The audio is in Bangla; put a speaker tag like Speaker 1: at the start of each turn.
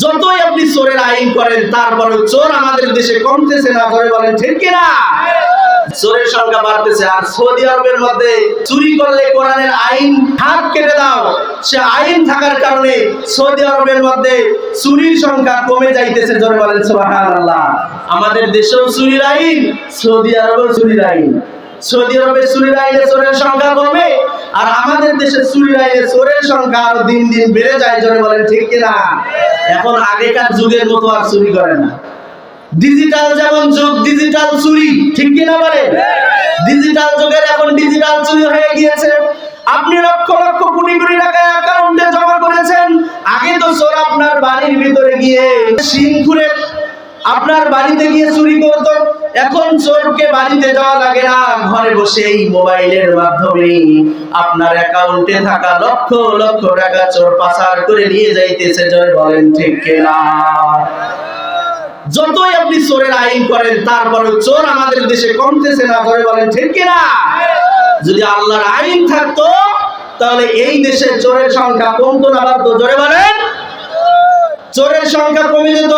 Speaker 1: যতই আপনি চোরের আইন করেন তারপরে চোর আমাদের দেশে কমতেছে না, ধরে বলেন ঠিক কিনা? চোরের সংখ্যা বাড়তেছে। আর সৌদি আরবের মধ্যে চুরি করলে কোরআনের আইন হাত কেটে দাও, সে আইন থাকার কারণে সৌদি আরবের মধ্যে চুরির সংখ্যা কমে যাইতেছে, ধরে বলেন সুবহানাল্লাহ। আমাদের দেশেও চুরির আইন, সৌদি আরবেও চুরির আইন। সৌদি আরবের চুরির আইনে চোরের সংখ্যা কমে, আর আমাদের দেশের চুরির আইনে চোরের সংখ্যা আরো দিন দিন বেড়ে যায়, ধরে বলেন ঠিক কিনা? এখন আগেকার যুগের মতো আর চুরি করে না। ডিজিটাল যেমন যুগ, ডিজিটাল চুরি, ঠিক কিনা বলে? ডিজিটাল যুগের এখন ডিজিটাল চুরি হয়ে গিয়েছে। আপনি লক্ষ লক্ষ কোটি কোটি টাকা অ্যাকাউন্টে জমা করেছেন, আগে তো চোর আপনার বাড়ির ভিতরে গিয়ে সিম খুলে আপনার বাড়িতে গিয়ে চুরি করতো। এখন চোরকে বাড়িতে যাওয়া লাগে না, ঘরে বসেই মোবাইলের মাধ্যমে আপনার অ্যাকাউন্টে থাকা লক্ষ লক্ষ টাকা চোর পাচার করে নিয়ে যাইতেছে, জয় বলেন ঠিক কিনা? যতই আপনি চোরের আইন করেন তারপরে চোর আমাদের দেশে কমতেছে না, ধরে বলেন ঠিক কিনা? যদি আল্লাহর আইন থাকতো তাহলে এই দেশে চোরের সংখ্যা কমতো না বাড়তো, ধরে বলেন? চোরের সংখ্যা কমে যেত।